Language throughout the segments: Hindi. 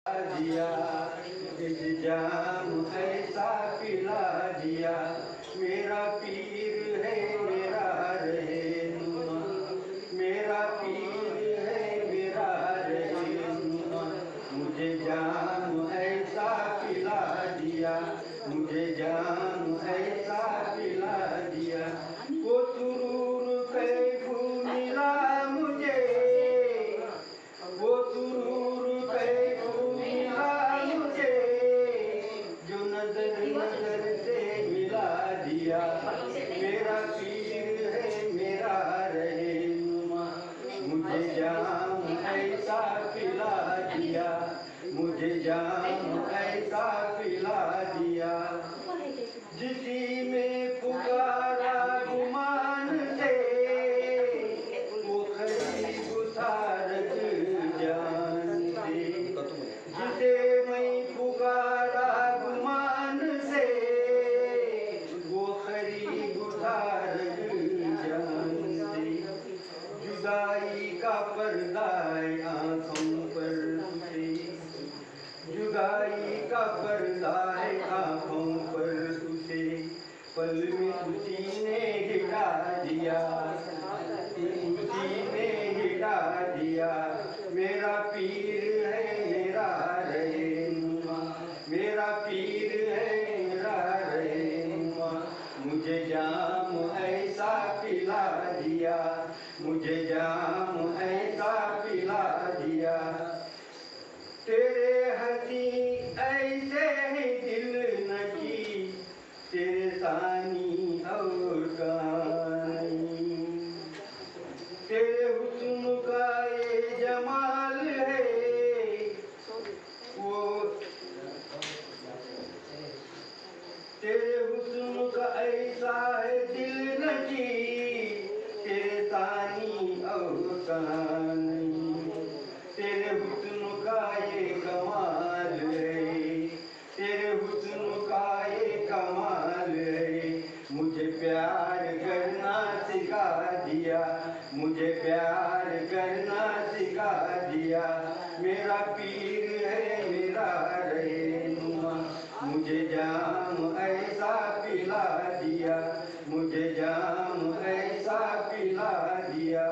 दिया जाम ऐसा पिला दिया। मेरा पीर है मेरा रहनुमा, मेरा पीर है मेरा रहनुमा। मुझे जाम ऐसा पिला दिया, मुझे जाम ऐसा पिला दिया। वो सुरूर कैफू मिला मुझे, वो सुरूर कैफू मिला मुझे, जो नजर नजर से मिला दिया। मेरा पीर है मेरा रहनुमा, मुझे जाम ऐसा पिला दिया, मुझे जाम ऐसा पिला दिया। जिसी में पुकारा गुमान से, वो करीब सारक जान से। जिसे मैं पुकारा गुमान से, वो करीब सारक जान से। जुदाई का पर्दा है आँखों पर तुझे, जुदाई का पर्दा है आँखों पर तुझे। पल में उसी ने हिटा दिया, उसी ने हिटा दिया। मेरा पीर है मेरा रहनुमा, मेरा पीर है मेरा रहनुमा। मुझे जाम ऐसा पिला दिया, मुझे जाम ऐसा पिला दिया। तेरे हंसी ऐसे ही दिल नशी, तेरे सानी और कहानी। तेरे हुस्न का ये जमाल है, वो तेरे हुस्न का ऐसा है दिल नशी, तेरे सानी और कहानी। तेरे हुस्न का ये कमाल है, तेरे हुस्न का ये कमाल है। मुझे प्यार करना सिखा दिया, मुझे प्यार करना सिखा दिया। मेरा पीर है मेरा रहनुमा, मुझे जाम ऐसा पिला दिया, मुझे जाम ऐसा पिला दिया।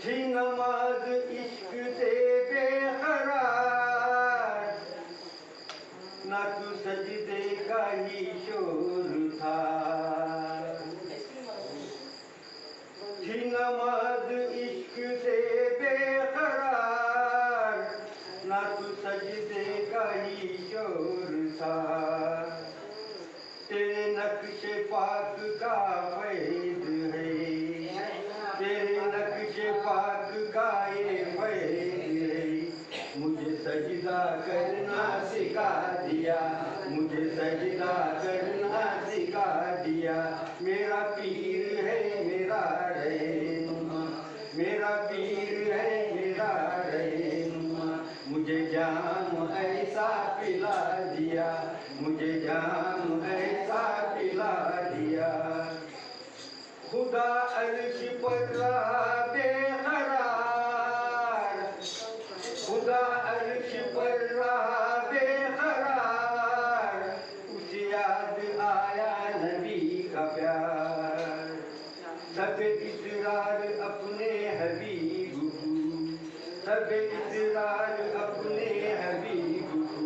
थी नमाज इश्क से बेकरार, ना तू सजदे का ही शोर था। थी नमाज इश्क से बेकरार, ना तू सजदे का ही शोर था। तेरे नक्शे पाक का फैज़ है, तेरे नक्शे पाक का ये फैज़ है। मुझे सजदा करना सिखा दिया, मुझे सजदा करना सिखा दिया। मेरा पीर है मेरा रहनुमा, मेरा पीर है मेरा रहनुमा। मुझे जाम ऐसा पिला दिया, मुझे जाम ऐसा पिला दिया। खुदा अर्श पर रहा बेकरार, खुदा अर्श पर रहा बेकरार। उसे याद आया नबी का प्यार, सब इसरार अपने हबीब को, सब इसरार अपने हबीब को।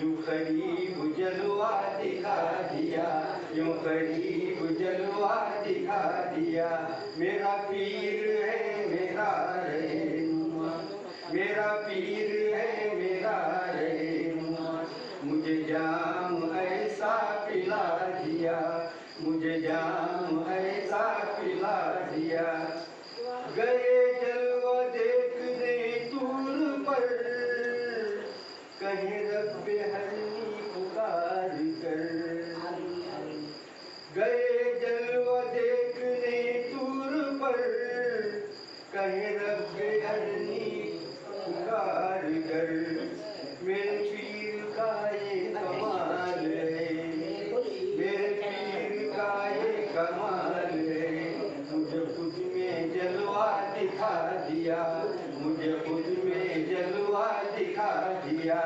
यूं करीब जलवा दिखा दिया, यूं करीब जलवा दिखा दिया। मेरा पीर है मेरा रहनुमा, मेरा पीर है मेरा रहनुमा। मुझे जाम ऐसा पिला दिया, मुझे जाम ऐसा पिला दिया। गए जलवा देखने दूर पर, कहीं रब्बे हरनी पुकार कर। गए जलवा देखने दूर पर, कहीं रब्बे हरनी पुकार कर। मेरे पीर का ये कमाल है, मेरे पीर का ये कमाल है। मुझे खुद में जलवा दिखा दिया, मुझे खुद में जलवा दिखा दिया। दिया।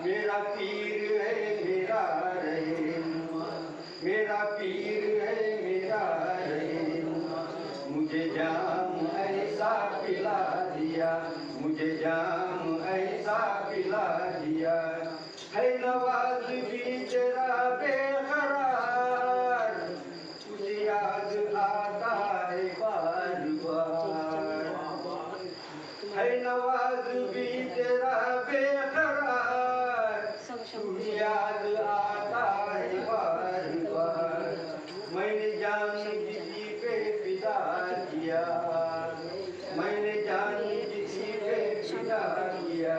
मेरा पीर है मेरा रहनुमा, मेरा पीर है मेरा रहनुमा। मुझे जाम ऐसा पिला दिया, मुझे जाम ऐसा पिला दिया। है नवाज भी तेरा बेकरार, तुझे याद आता है बार बार। है नवाज भी तेरा बेकरार, तुझे याद आता है बार बार। मैंने जान किसी पे फिदा किया, मैंने जान किसी पे फिदा किया।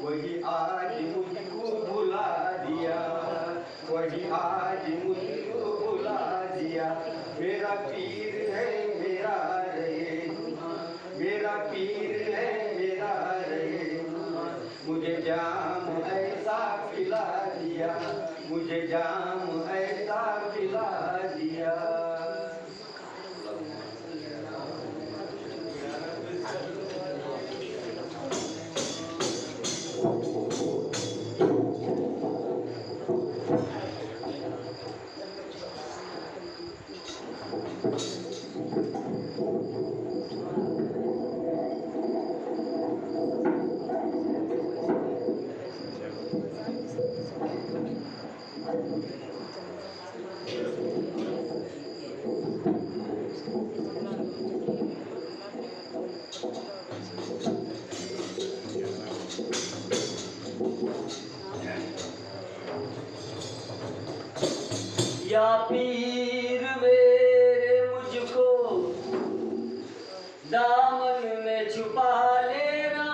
वही आज मुझको भुला दिया, वही आज मुझको भुला दिया। मेरा पीर है मेरा रहनुमा, मेरा पीर है मेरा रहनुमा। मुझे जाम ऐसा पिला दिया, मुझे जाम ऐसा पिला दिया। या पीर मेरे मुझको दामन में छुपा लेना,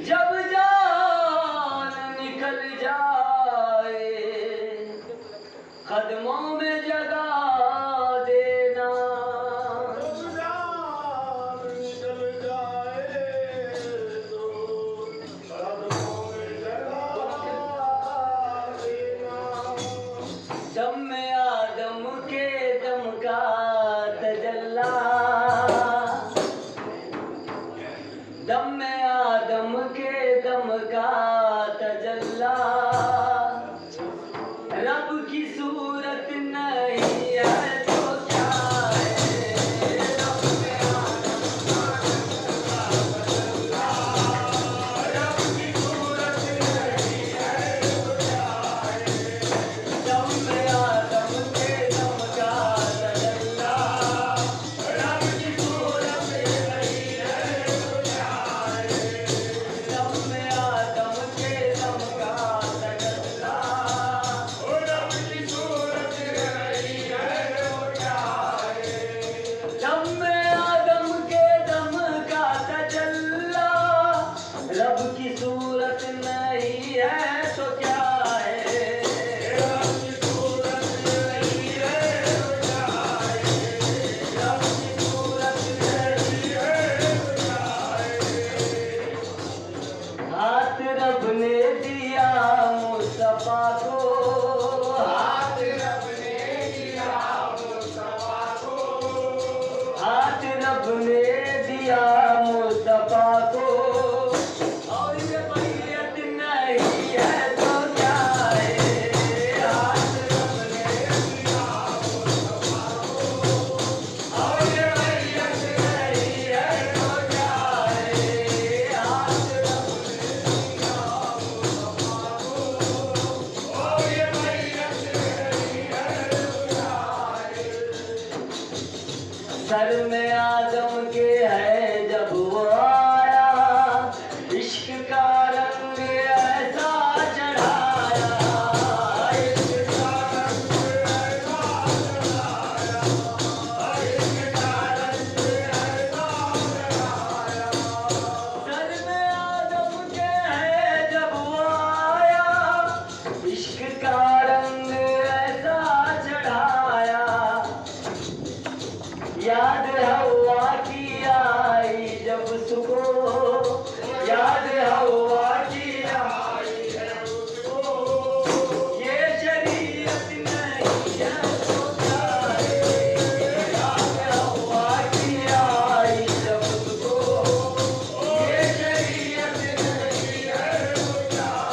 जब जान निकल जाए कदमों में जगा देना। जब जान निकल जाए तो कदमों में जगा देना। दम में आदम के दम का तजल्ला, दम में आदम के दम का तजल्ला। रब की सूरत